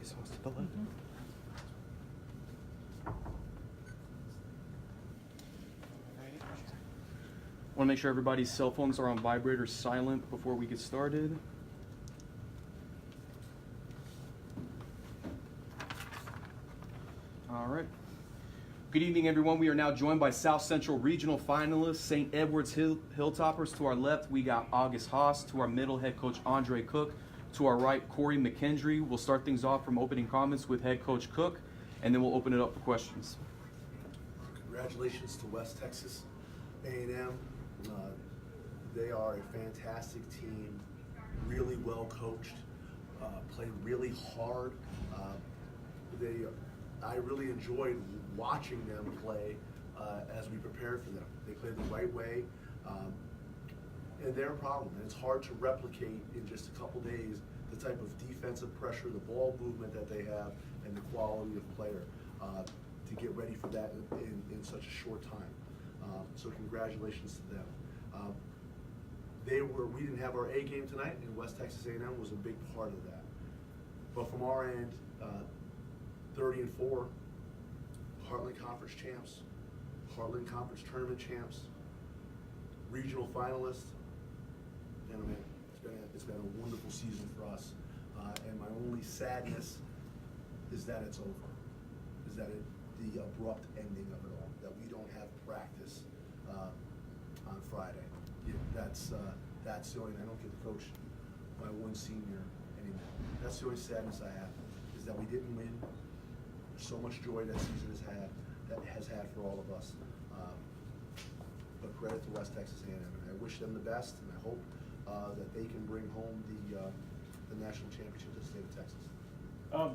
Focus on to the left. Want to make sure everybody's cell phones are on vibrate or silent before we get started. All right. Good evening, everyone. We are now joined by South Central Regional finalists, St. Edward's Hilltoppers. To our left, we got August Haas. To our middle, head coach Andre Cook. To our right, Corey McKendry. We'll start things off from opening comments with head coach Cook, and then we'll open it up for questions. Congratulations to West Texas A&M. They are a fantastic team, really well coached, play really hard. I really enjoyed watching them play as we prepared for them. They played the right way, and they're a problem. And it's hard to replicate in just a couple days the type of defensive pressure, the ball movement that they have, and the quality of player to get ready for that in such a short time. So congratulations to them. We didn't have our A game tonight, and West Texas A&M was a big part of that. But from our end, 30-4, Heartland Conference champs, Heartland Conference tournament champs, regional finalists. Gentlemen, it's been a wonderful season for us. And my only sadness is that it's over. Is that the abrupt ending of it all. That we don't have practice on Friday. That's the only. I don't get to coach my one senior anymore. That's the only sadness I have, is that we didn't win. There's so much joy that season has had for all of us. But credit to West Texas A&M, and I wish them the best, and I hope that they can bring home the national championship to the state of Texas.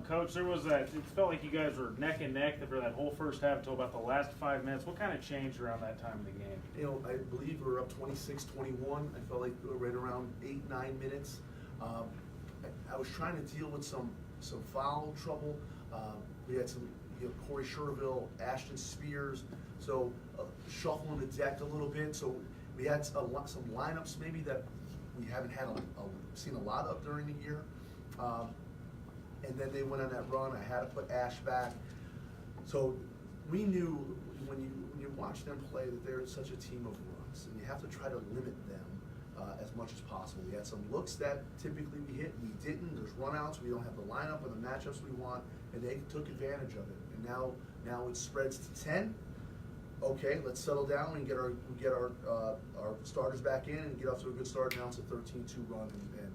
Coach, it felt like you guys were neck and neck for that whole first half until about the last 5 minutes. What kind of changed around that time of the game? You know, I believe we were up 26-21. I felt like we were right around 8-9 minutes. I was trying to deal with some foul trouble. We had some, Corey Sherville, Ashton Spears, so shuffling the deck a little bit. So we had some lineups maybe that we haven't had seen a lot of during the year. And then they went on that run. I had to put Ash back. So we knew when you watch them play that they're such a team of runs, and you have to try to limit them as much as possible. We had some looks that typically we hit, we didn't. There's runouts. We don't have the lineup or the matchups we want, and they took advantage of it. And now it spreads to 10. Okay, let's settle down and get our starters back in and get off to a good start. Now it's a 13-2 run, and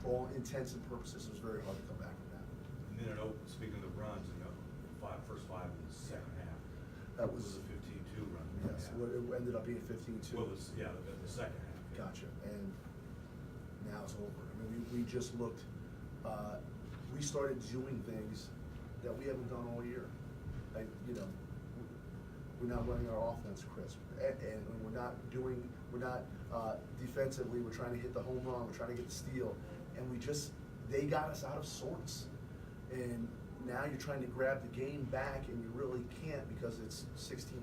for all intents and purposes, it was very hard to come back from that. And then speaking of the runs, first five in the second half. That was a 15-2 run. Yes, it ended up being 15-2. Well, the second half. Yeah. Gotcha. And now it's over. I mean, we just looked. We started doing things that we haven't done all year. We're not running our offense crisp, and we're not defensively. We're trying to hit the home run. We're trying to get the steal, and they got us out of sorts. And now you're trying to grab the game back, and you really can't because it's 16-18.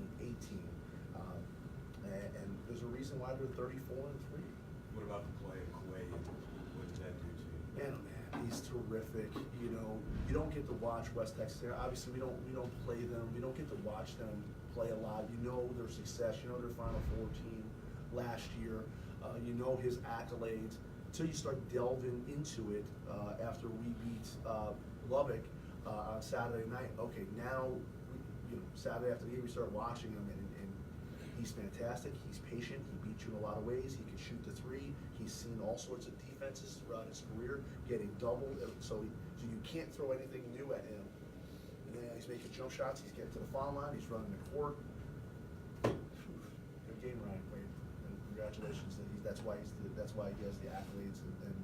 And there's a reason why they're 34-3. What about the play of Quay? What did that do to you? Man, he's terrific. You don't get to watch West Texas. Obviously, we don't play them. We don't get to watch them play a lot. You know their success. You know their Final Four team last year. You know his accolades. Until you start delving into it after we beat Lubbock on Saturday night. Okay, now Saturday after the game we start watching him, and he's fantastic. He's patient. He beat you in a lot of ways. He can shoot the three. He's seen all sorts of defenses throughout his career, getting doubled. So you can't throw anything new at him. And then he's making jump shots. He's getting to the foul line. He's running the court. Good game, Ryan Quaid. And congratulations. That's why he has the accolades and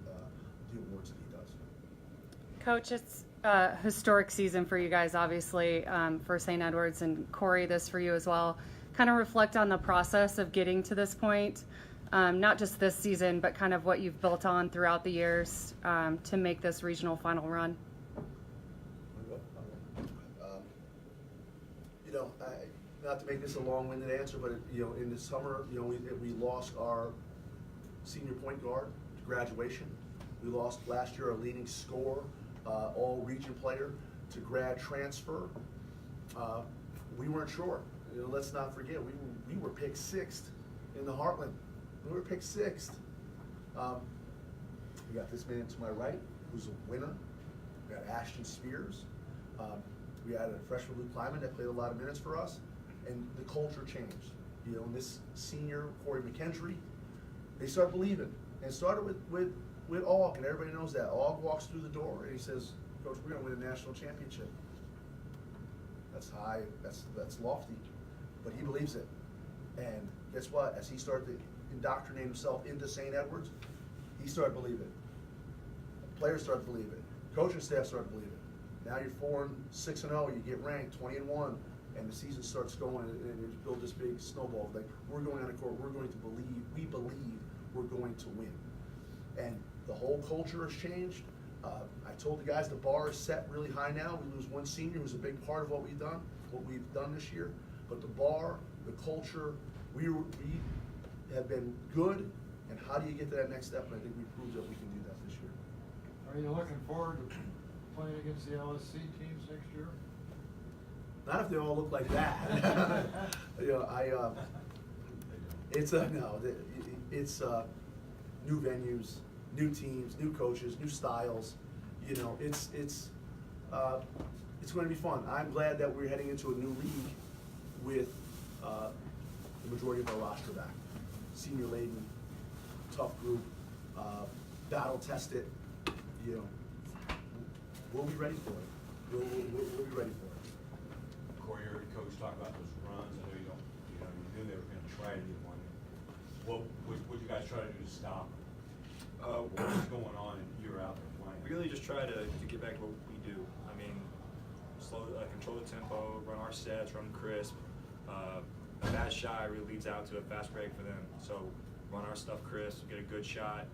the awards that he does. Coach, it's a historic season for you guys, obviously, for St. Edward's, and Corey, this for you as well. Kind of reflect on the process of getting to this point, not just this season, but kind of what you've built on throughout the years to make this regional final run. Not to make this a long-winded answer, but in the summer, we lost our senior point guard to graduation. We lost last year our leading scorer all-region player to grad transfer. We weren't sure. You know, let's not forget, we were picked 6th in the Heartland. We were picked 6th. We got this man to my right, who's a winner. We got Ashton Spears. We had a freshman Luke Kleiman that played a lot of minutes for us, and the culture changed. You know, and this senior Corey McKendry, they started believing, and it started with Og, and everybody knows that. Og walks through the door and he says, "Coach, we're going to win a national championship." That's high. That's lofty, but he believes it. And guess what? As he started to indoctrinate himself into St. Edwards, he started to believe it. Players started to believe it. Coaching staff started to believe it. Now you're 4-6-0. You get ranked 20-1, and the season starts going, and you build this big snowball. Like, we're going on the court. We're going to believe. We believe we're going to win. And the whole culture has changed. I told the guys the bar is set really high now. We lose one senior who's a big part of what we've done this year. But the bar, the culture, we have been good. And how do you get to that next step? And I think we proved that we can do that this year. Are you looking forward to playing against the LSC teams next year? Not if they all look like that. You know, it's new venues, new teams, new coaches, new styles. You know, it's going to be fun. I'm glad that we're heading into a new league with the majority of our roster back, senior laden, tough group, battle tested. You know, we'll be ready for it. We'll be ready for it. Corey, you heard Coach talk about those runs. I know you knew they were going to try to get one. What you guys try to do to stop them? What was going on and you were out there playing? We really just try to get back to what we do. I mean, control the tempo, run our sets, run crisp. A bad shot really leads out to a fast break for them. So run our stuff crisp, get a good shot,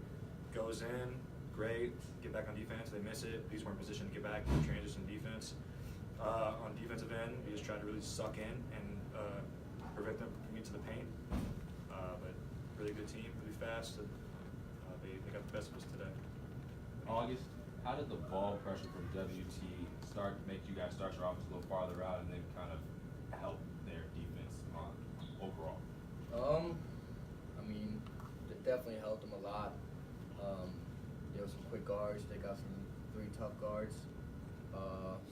goes in, great, get back on defense, they miss it. These weren't in position to get back, transition defense. On defensive end, we just try to really suck in and prevent them from getting to the paint. But really good team, really fast. And, they got the best of us today. August, how did the ball pressure from WT make you guys start your offense a little farther out and then kind of help their defense overall? I mean, it definitely helped them a lot. There were some quick guards. They got some 3 tough guards.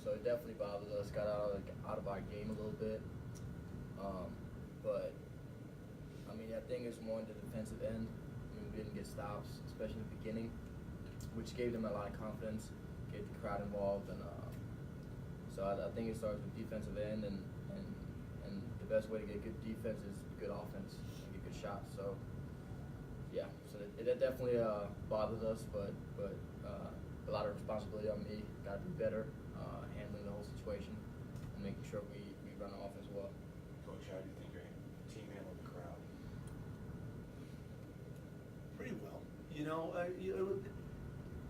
So it definitely bothered us. Got out of our game a little bit. But I mean, I think it's more on the defensive end. I mean, we didn't get stops, especially in the beginning, which gave them a lot of confidence, get the crowd involved, and so I think it starts with defensive end, and the best way to get good defense is good offense and get good shots. So yeah, so it definitely bothers us, but a lot of responsibility on me. Got to be better handling the whole situation and making sure we run the offense well. Coach, how do you think your team handled the crowd? Pretty well. You know,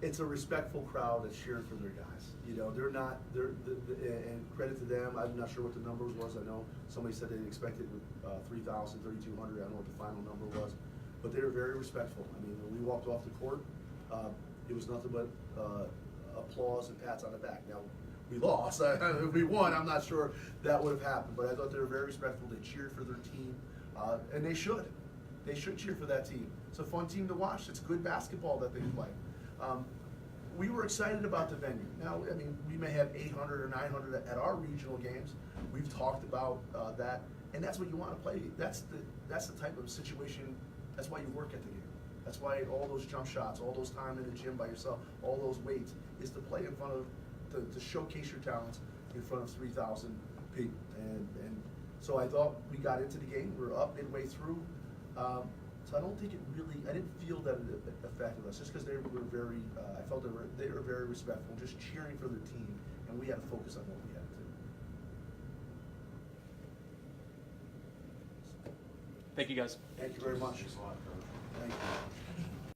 it's a respectful crowd that's cheering for their guys. You know, and credit to them. I'm not sure what the numbers was. I know somebody said they expected 3,000, 3,200. I don't know what the final number was, but they were very respectful. I mean, when we walked off the court, it was nothing but applause and pats on the back. Now, we lost. If we won, I'm not sure that would have happened, but I thought they were very respectful. They cheered for their team, and they should. They should cheer for that team. It's a fun team to watch. It's good basketball that they play. We were excited about the venue. Now, I mean, we may have 800 or 900 at our regional games. We've talked about that, and that's what you want to play. That's the type of situation. That's why you work at the game. That's why all those jump shots, all those time in the gym by yourself, all those weights, is to play in front of, to showcase your talents in front of 3,000 people. And so I thought we got into the game. We're up midway through. So I don't think I didn't feel that it affected us, just because they were very, I felt they were very respectful, just cheering for their team, and we had to focus on what we had to do. Thank you, guys. Thank you very much. Thanks a lot, Coach. Thank you.